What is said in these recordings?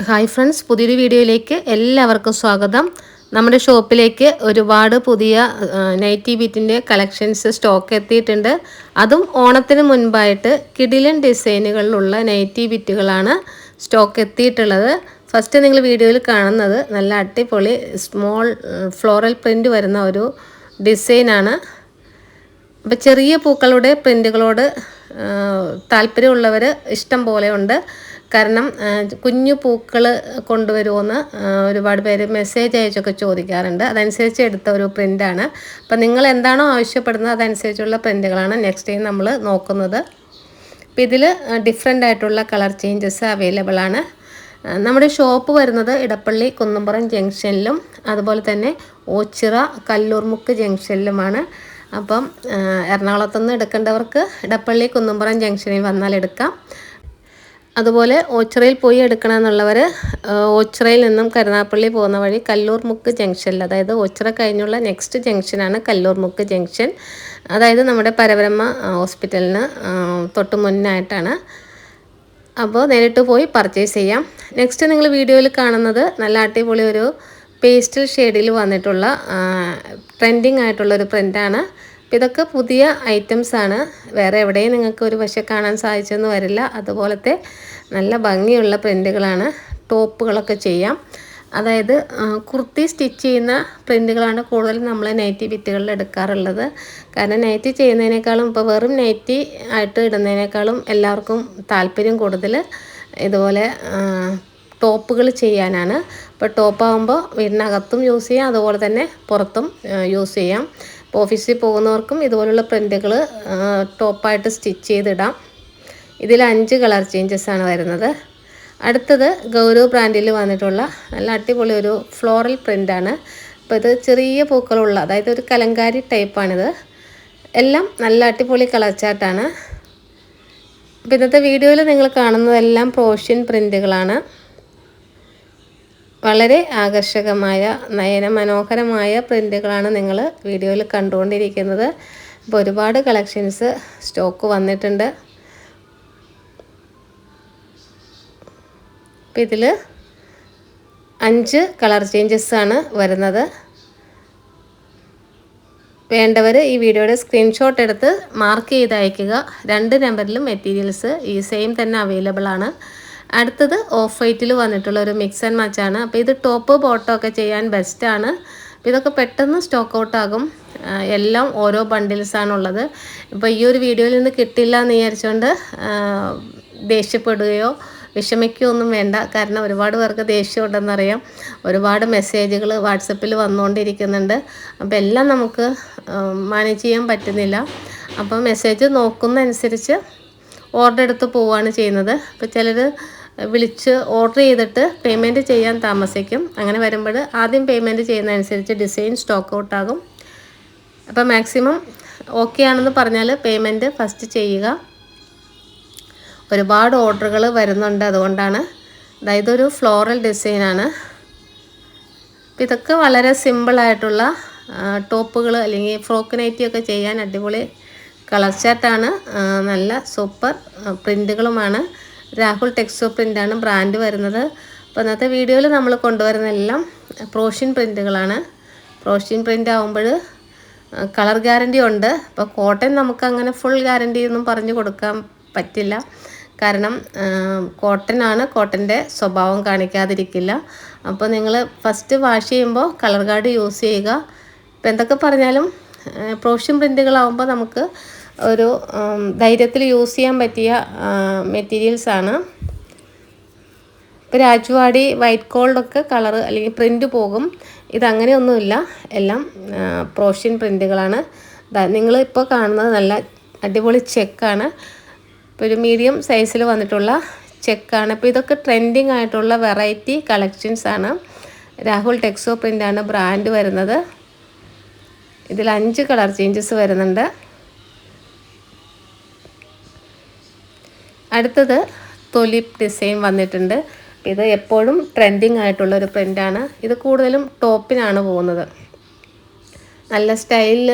Hi friends, പുതിയൊരു വീഡിയോയിലേക്ക് എല്ലാവർക്കും സ്വാഗതം. നമ്മുടെ ഷോപ്പിലേക്ക് ഒരുപാട് പുതിയ നൈറ്റി ബിറ്റിൻ്റെ കളക്ഷൻസ് സ്റ്റോക്ക് എത്തിയിട്ടുണ്ട്. അതും ഓണത്തിന് മുൻപായിട്ട് കിടിലൻ ഡിസൈനുകളിലുള്ള നൈറ്റി ബിറ്റുകളാണ് സ്റ്റോക്ക് എത്തിയിട്ടുള്ളത്. ഫസ്റ്റ് നിങ്ങൾ വീഡിയോയിൽ കാണുന്നത് നല്ല അടിപൊളി സ്മോൾ ഫ്ലോറൽ പ്രിൻ്റ് വരുന്ന ഒരു ഡിസൈനാണ്. അപ്പോൾ ചെറിയ പൂക്കളുടെ പ്രിൻ്റുകളോട് താല്പര്യമുള്ളവർ ഇഷ്ടം പോലെ ഉണ്ട്. കാരണം കുഞ്ഞു പൂക്കൾ കൊണ്ടുവരുമെന്ന് ഒരുപാട് പേര് മെസ്സേജ് അയച്ചൊക്കെ ചോദിക്കാറുണ്ട്. അതനുസരിച്ച് എടുത്ത ഒരു പ്രിൻ്റാണ്. അപ്പം നിങ്ങൾ എന്താണോ ആവശ്യപ്പെടുന്നത് അതനുസരിച്ചുള്ള പ്രിൻ്റുകളാണ് നെക്സ്റ്റ് ടൈം നമ്മൾ നോക്കുന്നത്. അപ്പോൾ ഇതിൽ ഡിഫറെൻ്റ് ആയിട്ടുള്ള കളർ ചേഞ്ചസ് അവൈലബിൾ ആണ്. നമ്മുടെ ഷോപ്പ് വരുന്നത് ഇടപ്പള്ളി കുന്നംപുറം ജംഗ്ഷനിലും അതുപോലെ തന്നെ ഓച്ചിറ കല്ലൂർമുക്ക് ജംഗ്ഷനിലുമാണ്. അപ്പം എറണാകുളത്തുനിന്ന് എടുക്കേണ്ടവർക്ക് ഇടപ്പള്ളി കുന്നംപുറം ജംഗ്ഷനിൽ വന്നാൽ എടുക്കാം. അതുപോലെ ഓച്ചിറയിൽ പോയി എടുക്കണമെന്നുള്ളവർ ഓച്ചിറയിൽ നിന്നും കരുനാഗപ്പള്ളി പോകുന്ന വഴി കല്ലൂർമുക്ക് ജംഗ്ഷനിൽ, അതായത് ഓച്ചിറ കഴിഞ്ഞുള്ള നെക്സ്റ്റ് ജംഗ്ഷനാണ് കല്ലൂർമുക്ക് ജംഗ്ഷൻ. അതായത് നമ്മുടെ പരബ്രഹ്മ ഹോസ്പിറ്റലിന് തൊട്ട് മുന്നായിട്ടാണ്. അപ്പോൾ നേരിട്ട് പോയി പർച്ചേസ് ചെയ്യാം. നെക്സ്റ്റ് നിങ്ങൾ വീഡിയോയിൽ കാണുന്നത് നല്ല അടിപൊളി ഒരു പേസ്റ്റൽ ഷെയ്ഡിൽ വന്നിട്ടുള്ള ട്രെൻഡിങ് ആയിട്ടുള്ളൊരു പ്രിൻ്റാണ്. അപ്പോൾ ഇതൊക്കെ പുതിയ ഐറ്റംസാണ്. വേറെ എവിടെയും നിങ്ങൾക്ക് ഒരു പക്ഷേ കാണാൻ സാധിച്ചെന്ന് വരില്ല. അതുപോലത്തെ നല്ല ഭംഗിയുള്ള പ്രിൻ്റുകളാണ്. ടോപ്പുകളൊക്കെ ചെയ്യാം. അതായത് കുർത്തി സ്റ്റിച്ച് ചെയ്യുന്ന പ്രിൻ്റുകളാണ് കൂടുതലും നമ്മൾ നൈറ്റി ബിറ്റുകളിൽ എടുക്കാറുള്ളത്. കാരണം നൈറ്റി ചെയ്യുന്നതിനേക്കാളും ഇപ്പോൾ വെറും നൈറ്റി ആയിട്ട് ഇടുന്നതിനേക്കാളും എല്ലാവർക്കും താല്പര്യം കൂടുതൽ ഇതുപോലെ ടോപ്പുകൾ ചെയ്യാനാണ്. ഇപ്പോൾ ടോപ്പാകുമ്പോൾ വീടിനകത്തും യൂസ് ചെയ്യാം, അതുപോലെ തന്നെ പുറത്തും യൂസ് ചെയ്യാം. ഇപ്പോൾ ഓഫീസിൽ പോകുന്നവർക്കും ഇതുപോലുള്ള പ്രിൻ്റുകൾ ടോപ്പായിട്ട് സ്റ്റിച്ച് ചെയ്തിടാം. ഇതിൽ 5 കളർ ചേഞ്ചസ് ആണ് വരുന്നത്. അടുത്തത് ഗൗരവ് ബ്രാൻഡിൽ വന്നിട്ടുള്ള നല്ല അടിപൊളി ഒരു ഫ്ലോറൽ പ്രിൻ്റാണ്. അപ്പോൾ ഇത് ചെറിയ പൂക്കളുള്ള, അതായത് ഒരു കലങ്കാരി ടൈപ്പാണിത്. എല്ലാം നല്ല അടിപൊളി കളർ ചാർട്ടാണ്. അപ്പോൾ ഇന്നത്തെ വീഡിയോയിൽ നിങ്ങൾ കാണുന്നതെല്ലാം പ്രോഷ്യൻ പ്രിൻ്റുകളാണ്. വളരെ ആകർഷകമായ നയന മനോഹരമായ പ്രിൻ്റുകളാണ് നിങ്ങൾ വീഡിയോയിൽ കണ്ടുകൊണ്ടിരിക്കുന്നത്. അപ്പോൾ ഒരുപാട് കളക്ഷൻസ് സ്റ്റോക്ക് വന്നിട്ടുണ്ട്. അപ്പോൾ ഇതിൽ 5 കളർ ചേഞ്ചസ് ആണ് വരുന്നത്. വേണ്ടവർ ഈ വീഡിയോയുടെ സ്ക്രീൻഷോട്ട് എടുത്ത് മാർക്ക് ചെയ്ത് അയയ്ക്കുക. 2 നമ്പറിലും മെറ്റീരിയൽസ് ഈ സെയിം തന്നെ അവൈലബിൾ ആണ്. അടുത്തത് ഓഫ് വൈറ്റിൽ വന്നിട്ടുള്ള ഒരു മിക്സ് ആൻഡ് മാച്ചാണ്. അപ്പോൾ ഇത് ടോപ്പ് ബോട്ടം ഒക്കെ ചെയ്യാൻ ബെസ്റ്റാണ്. അപ്പോൾ ഇതൊക്കെ പെട്ടെന്ന് സ്റ്റോക്ക് ഔട്ട് ആകും. എല്ലാം ഓരോ ബണ്ടിൽസാണുള്ളത്. ഇപ്പോൾ ഈ ഒരു വീഡിയോയിൽ നിന്ന് കിട്ടില്ല എന്ന് വിചാരിച്ചുകൊണ്ട് ദേഷ്യപ്പെടുകയോ വിഷമിക്കുകയോ ഒന്നും വേണ്ട. കാരണം ഒരുപാട് പേർക്ക് ദേഷ്യമുണ്ടെന്നറിയാം. ഒരുപാട് മെസ്സേജുകൾ വാട്സപ്പിൽ വന്നുകൊണ്ടിരിക്കുന്നുണ്ട്. അപ്പോൾ എല്ലാം നമുക്ക് മാനേജ് ചെയ്യാൻ പറ്റുന്നില്ല. അപ്പോൾ മെസ്സേജ് നോക്കുന്നതനുസരിച്ച് ഓർഡർ എടുത്ത് പോവുകയാണ് ചെയ്യുന്നത്. അപ്പോൾ ചിലർ വിളിച്ച് ഓർഡർ ചെയ്തിട്ട് പേയ്മെൻറ്റ് ചെയ്യാൻ താമസിക്കും. അങ്ങനെ വരുമ്പോൾ ആദ്യം പേയ്മെൻറ്റ് ചെയ്യുന്നതനുസരിച്ച് ഡിസൈൻ സ്റ്റോക്ക് ഔട്ട് ആകും. അപ്പോൾ മാക്സിമം ഓക്കെ ആണെന്ന് പറഞ്ഞാൽ പേയ്മെൻറ്റ് ഫസ്റ്റ് ചെയ്യുക. ഒരുപാട് ഓർഡറുകൾ വരുന്നുണ്ട്, അതുകൊണ്ടാണ്. അതായത് ഒരു ഫ്ലോറൽ ഡിസൈനാണ്. അപ്പോൾ ഇതൊക്കെ വളരെ സിമ്പിളായിട്ടുള്ള ടോപ്പുകൾ അല്ലെങ്കിൽ ഫ്രോക്ക് നൈറ്റിയൊക്കെ ചെയ്യാൻ അടിപൊളി കളർ ചാർട്ടാണ്. നല്ല സൂപ്പർ പ്രിൻ്റുകളുമാണ്. രാഹുൽ ടെക്സ്റ്റോ പ്രിൻ്റാണ് ബ്രാൻഡ് വരുന്നത്. അപ്പോൾ ഇന്നത്തെ വീഡിയോയിൽ നമ്മൾ കൊണ്ടുവരുന്ന എല്ലാം പ്രോഷ്യൻ പ്രിൻ്റുകളാണ്. പ്രോഷ്യൻ പ്രിൻ്റ് ആകുമ്പോൾ കളർ ഗ്യാരണ്ടി ഉണ്ട്. അപ്പോൾ കോട്ടൺ നമുക്ക് അങ്ങനെ ഫുൾ ഗ്യാരണ്ടി ഒന്നും പറഞ്ഞു കൊടുക്കാൻ പറ്റില്ല. കാരണം കോട്ടനാണ്, കോട്ടൻ്റെ സ്വഭാവം കാണിക്കാതിരിക്കില്ല. അപ്പോൾ നിങ്ങൾ ഫസ്റ്റ് വാഷ് ചെയ്യുമ്പോൾ കളർ ഗാർഡ് യൂസ് ചെയ്യുക. ഇപ്പോൾ എന്തൊക്കെ പറഞ്ഞാലും പ്രോഷ്യൻ പ്രിൻ്റുകളാകുമ്പോൾ നമുക്ക് ഒരു ധൈര്യത്തിൽ യൂസ് ചെയ്യാൻ പറ്റിയ മെറ്റീരിയൽസാണ്. ഇപ്പോൾ രാജ്വാടി വൈറ്റ് ഗോൾഡൊക്കെ കളറ് അല്ലെങ്കിൽ പ്രിൻ്റ് പോകും. ഇതങ്ങനെയൊന്നുമില്ല, എല്ലാം പ്രോഷ്യൻ പ്രിൻ്റുകളാണ്. നിങ്ങളിപ്പോൾ കാണുന്നത് നല്ല അടിപൊളി ചെക്കാണ്. ഇപ്പോൾ ഒരു മീഡിയം സൈസിൽ വന്നിട്ടുള്ള ചെക്കാണ്. ഇപ്പോൾ ഇതൊക്കെ ട്രെൻഡിങ് ആയിട്ടുള്ള വെറൈറ്റി കളക്ഷൻസാണ്. രാഹുൽ ടെക്സോ പ്രിൻ്റാണ് ബ്രാൻഡ് വരുന്നത്. ഇതിൽ 5 കളർ ചേഞ്ചസ് വരുന്നുണ്ട്. അടുത്തത് തൊലിപ്പ് ഡിസൈൻ വന്നിട്ടുണ്ട്. ഇത് എപ്പോഴും ട്രെൻഡിങ് ആയിട്ടുള്ളൊരു പ്രിൻ്റാണ്. ഇത് കൂടുതലും ടോപ്പിനാണ് പോകുന്നത്. നല്ല സ്റ്റൈലിൽ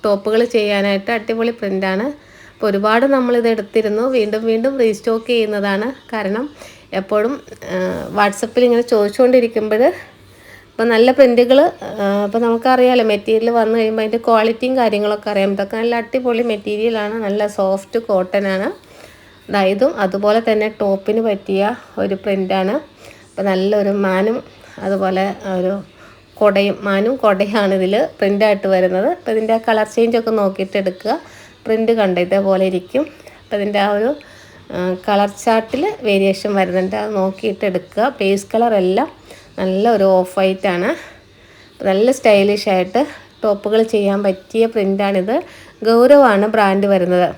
ടോപ്പുകൾ ചെയ്യാനായിട്ട് അടിപൊളി പ്രിൻ്റാണ്. അപ്പോൾ ഒരുപാട് നമ്മളിത് എടുത്തിരുന്നു, വീണ്ടും വീണ്ടും റീസ്റ്റോക്ക് ചെയ്യുന്നതാണ്. കാരണം എപ്പോഴും വാട്സപ്പിൽ ഇങ്ങനെ ചോദിച്ചുകൊണ്ടിരിക്കുമ്പോൾ അപ്പോൾ നല്ല പ്രിൻറ്റുകൾ അപ്പോൾ നമുക്കറിയാമല്ലോ മെറ്റീരിയൽ വന്നു കഴിയുമ്പോൾ അതിൻ്റെ ക്വാളിറ്റിയും കാര്യങ്ങളൊക്കെ അറിയാം. ഇതൊക്കെ നല്ല അടിപൊളി മെറ്റീരിയലാണ്, നല്ല സോഫ്റ്റ് കോട്ടനാണ്. ഇതും അതുപോലെ തന്നെ ടോപ്പിന് പറ്റിയ ഒരു പ്രിൻ്റാണ്. അപ്പോൾ നല്ലൊരു മാനും അതുപോലെ ഒരു കൊടയും, മാനും കൊടയാണ് ഇതിൽ പ്രിൻ്റായിട്ട് വരുന്നത്. അപ്പോൾ ഇതിൻ്റെ കളർ ചേഞ്ചൊക്കെ നോക്കിയിട്ട് എടുക്കുക. പ്രിൻ്റ് കണ്ട ഇതേപോലെ ഇരിക്കും. അപ്പോൾ ഇതിൻ്റെ ആ ഒരു കളർ ചാർട്ടിൽ വേരിയേഷൻ വരുന്നുണ്ട്, അത് നോക്കിയിട്ട് എടുക്കുക. ബേസ് കളർ എല്ലാം നല്ല ഒരു ഓഫ് വൈറ്റാണ്. നല്ല സ്റ്റൈലിഷ് ആയിട്ട് ടോപ്പുകൾ ചെയ്യാൻ പറ്റിയ പ്രിൻ്റാണിത്. ഗൗരവാണ് ബ്രാൻഡ് വരുന്നത്.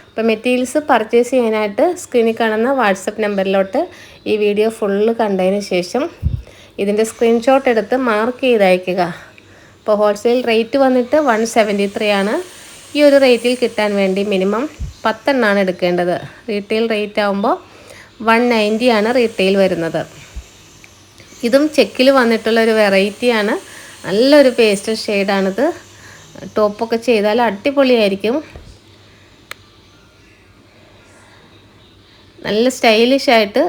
അപ്പോൾ മെറ്റീരിയൽസ് പർച്ചേസ് ചെയ്യാനായിട്ട് സ്ക്രീനിൽ കാണുന്ന വാട്സപ്പ് നമ്പറിലോട്ട് ഈ വീഡിയോ ഫുള്ള് കണ്ടതിന് ശേഷം ഇതിൻ്റെ സ്ക്രീൻഷോട്ട് എടുത്ത് മാർക്ക് ചെയ്ത് അയയ്ക്കുക. അപ്പോൾ ഹോൾസെയിൽ റേറ്റ് വന്നിട്ട് 173 ആണ്. ഈ ഒരു റേറ്റിൽ കിട്ടാൻ വേണ്ടി മിനിമം 10 എണ്ണമാണ് എടുക്കേണ്ടത്. റീറ്റെയിൽ റേറ്റ് ആകുമ്പോൾ 190 ആണ് റീറ്റെയിൽ വരുന്നത്. ഇതും ചെക്കിൽ വന്നിട്ടുള്ള ഒരു വെറൈറ്റിയാണ്. നല്ലൊരു പേസ്റ്റൽ ഷെയ്ഡാണിത്. ടോപ്പൊക്കെ ചെയ്താൽ അടിപൊളിയായിരിക്കും. നല്ല സ്റ്റൈലിഷായിട്ട്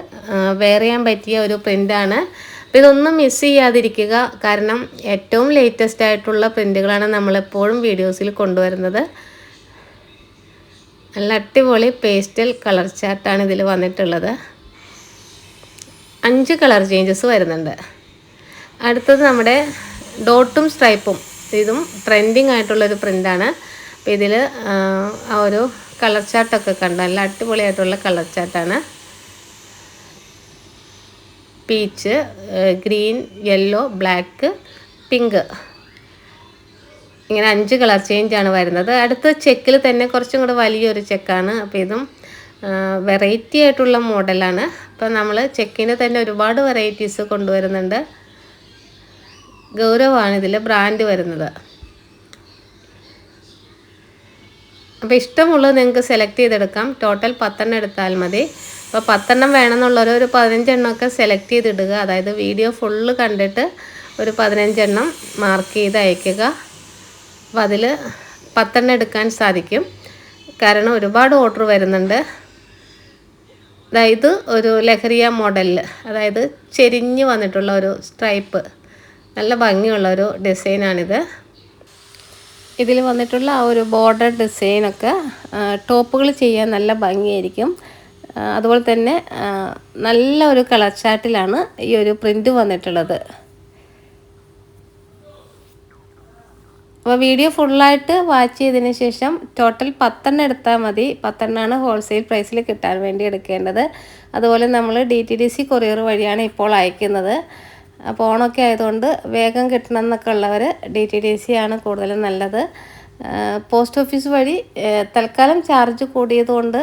വെയർ ചെയ്യാൻ പറ്റിയ ഒരു പ്രിൻ്റാണ്. അപ്പോൾ ഇതൊന്നും മിസ് ചെയ്യാതിരിക്കുക. കാരണം ഏറ്റവും ലേറ്റസ്റ്റ് ആയിട്ടുള്ള പ്രിൻ്റുകളാണ് നമ്മളെപ്പോഴും വീഡിയോസിൽ കൊണ്ടുവരുന്നത്. നല്ല അടിപൊളി പേസ്റ്റൽ കളർ ചാർട്ടാണ് ഇതിൽ വന്നിട്ടുള്ളത്. 5 കളർ ചേഞ്ചസ് വരുന്നുണ്ട്. അടുത്തത് നമ്മുടെ ഡോട്ടും സ്ട്രൈപ്പും. ഇതും ട്രെൻഡിങ് ആയിട്ടുള്ളൊരു പ്രിൻ്റാണ്. അപ്പോൾ ഇതിൽ ആ ഒരു കളർ ചാർട്ടൊക്കെ കണ്ട നല്ല അടിപൊളിയായിട്ടുള്ള കളർ ചാർട്ടാണ്. Peach, green, yellow, black, pink, ഇങ്ങനെ 5 കളർ ചേഞ്ചാണ് വരുന്നത്. അടുത്ത ചെക്കിൽ തന്നെ കുറച്ചും കൂടെ വലിയൊരു ചെക്കാണ്. അപ്പോൾ ഇതും വെറൈറ്റി ആയിട്ടുള്ള മോഡലാണ്. അപ്പോൾ നമ്മൾ ചെക്കിന് തന്നെ ഒരുപാട് വെറൈറ്റീസ് കൊണ്ടുവരുന്നുണ്ട്. ഗൗരവാണ് ഇതിൽ ബ്രാൻഡ് വരുന്നത്. അപ്പോൾ ഇഷ്ടമുള്ളത് നിങ്ങൾക്ക് സെലക്ട് ചെയ്തെടുക്കാം. ടോട്ടൽ 10 എണ്ണം എടുത്താൽ മതി. അപ്പോൾ 10 എണ്ണം വേണമെന്നുള്ളവർ ഒരു 15 എണ്ണമൊക്കെ സെലക്ട് ചെയ്തിടുക. അതായത് വീഡിയോ ഫുള്ള് കണ്ടിട്ട് ഒരു 15 എണ്ണം മാർക്ക് ചെയ്ത് അയയ്ക്കുക. അപ്പോൾ അതിൽ 10 എണ്ണം എടുക്കാൻ സാധിക്കും. കാരണം ഒരുപാട് ഓർഡർ വരുന്നുണ്ട്. അതായത് ഒരു ലഹരിയ മോഡലിൽ, അതായത് ചെരിഞ്ഞ് വന്നിട്ടുള്ള ഒരു സ്ട്രൈപ്പ്, നല്ല ഭംഗിയുള്ളൊരു ഡിസൈനാണിത്. ഇതിൽ വന്നിട്ടുള്ള ആ ഒരു ബോർഡർ ഡിസൈനൊക്കെ ടോപ്പുകൾ ചെയ്യാൻ നല്ല ഭംഗിയായിരിക്കും. അതുപോലെ തന്നെ നല്ല ഒരു കളർ ചാർട്ടിലാണ് ഈ ഒരു പ്രിൻ്റ് വന്നിട്ടുള്ളത്. അപ്പോൾ വീഡിയോ ഫുള്ളായിട്ട് വാച്ച് ചെയ്തതിന് ശേഷം ടോട്ടൽ 10 എണ്ണം എടുത്താൽ മതി. 10 എണ്ണമാണ് ഹോൾസെയിൽ പ്രൈസിൽ കിട്ടാൻ വേണ്ടി എടുക്കേണ്ടത്. അതുപോലെ നമ്മൾ DTDC കൊറിയർ വഴിയാണ് ഇപ്പോൾ അയക്കുന്നത്. അപ്പോൾ ഓണമൊക്കെ ആയതുകൊണ്ട് വേഗം കിട്ടണം എന്നൊക്കെ ഉള്ളവർ DTDC ആണ് കൂടുതലും നല്ലത്. പോസ്റ്റ് ഓഫീസ് വഴി തൽക്കാലം ചാർജ് കൂടിയതുകൊണ്ട്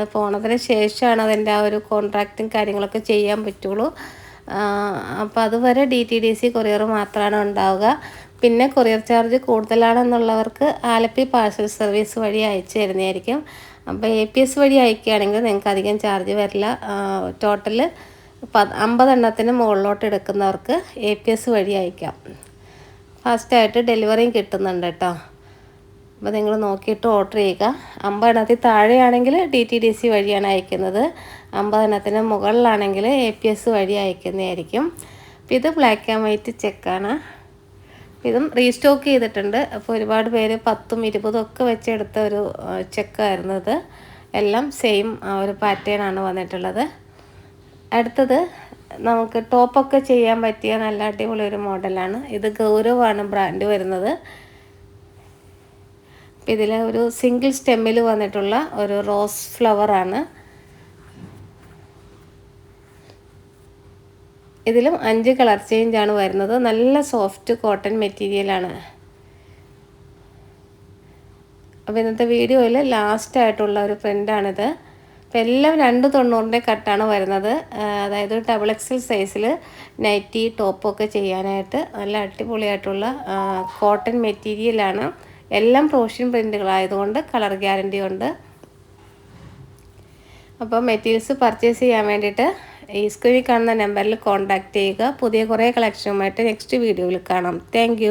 ഇപ്പോൾ ഓണത്തിന് ശേഷമാണ് അതിൻ്റെ ആ ഒരു കോൺട്രാക്റ്റും കാര്യങ്ങളൊക്കെ ചെയ്യാൻ പറ്റുള്ളൂ. അപ്പോൾ അതുവരെ DTDC കൊറിയർ മാത്രമാണ് ഉണ്ടാവുക. പിന്നെ കൊറിയർ ചാർജ് കൂടുതലാണെന്നുള്ളവർക്ക് ആലപ്പി പാഴ്സൽ സർവീസ് വഴി അയച്ചു തരുന്നതായിരിക്കും. അപ്പോൾ APS വഴി അയക്കുകയാണെങ്കിൽ നിങ്ങൾക്ക് അധികം ചാർജ് വരില്ല. ടോട്ടൽ 50 എണ്ണത്തിന് മുകളിലോട്ട് എടുക്കുന്നവർക്ക് APS വഴി അയക്കാം. ഫാസ്റ്റായിട്ട് ഡെലിവറിയും കിട്ടുന്നുണ്ട് കേട്ടോ. അപ്പോൾ നിങ്ങൾ നോക്കിയിട്ട് ഓർഡർ ചെയ്യുക. 50 എണ്ണത്തിൽ താഴെയാണെങ്കിൽ DTDC വഴിയാണ് അയക്കുന്നത്. 50 എണ്ണത്തിന് മുകളിലാണെങ്കിൽ APS വഴി അയക്കുന്നതായിരിക്കും. അപ്പോൾ ഇത് ബ്ലാക്ക് ആൻഡ് വൈറ്റ് ചെക്കാണ്. ഇതും റീസ്റ്റോക്ക് ചെയ്തിട്ടുണ്ട്. അപ്പോൾ ഒരുപാട് പേര് 10ഉം 20ഉം ഒക്കെ വെച്ചെടുത്ത ഒരു ചെക്കായിരുന്നു ഇത്. എല്ലാം സെയിം ഒരു പാറ്റേൺ ആണ് വന്നിട്ടുള്ളത്. അടുത്തത് നമുക്ക് ടോപ്പൊക്കെ ചെയ്യാൻ പറ്റിയ നല്ല അടിപൊളി ഒരു മോഡലാണ്. ഇത് ഗൗരവാണ് ബ്രാൻഡ് വരുന്നത്. ഇതിൽ ഒരു സിംഗിൾ സ്റ്റെമ്മിൽ വന്നിട്ടുള്ള ഒരു റോസ് ഫ്ലവറാണ്. ഇതിലും 5 കളർ ചേഞ്ചാണ് വരുന്നത്. നല്ല സോഫ്റ്റ് കോട്ടൺ മെറ്റീരിയലാണ്. അപ്പോൾ ഇന്നത്തെ വീഡിയോയിൽ ലാസ്റ്റായിട്ടുള്ള ഒരു പ്രിൻ്റാണിത്. അപ്പോൾ എല്ലാം 290 കട്ടാണ് വരുന്നത്. അതായത് XXL സൈസിൽ നൈറ്റി ടോപ്പൊക്കെ ചെയ്യാനായിട്ട് നല്ല അടിപൊളിയായിട്ടുള്ള കോട്ടൺ മെറ്റീരിയലാണ്. എല്ലാം പ്രോഷ്യൻ പ്രിൻ്റുകളായതുകൊണ്ട് കളർ ഗ്യാരണ്ടി ഉണ്ട്. അപ്പോൾ മെറ്റീരിയൽസ് പർച്ചേസ് ചെയ്യാൻ വേണ്ടിയിട്ട് ഈ സ്ക്രീനിൽ കാണുന്ന നമ്പറിൽ കോൺടാക്റ്റ് ചെയ്യുക. പുതിയ കുറേ കളക്ഷനുമായിട്ട് നെക്സ്റ്റ് വീഡിയോയിൽ കാണാം. താങ്ക്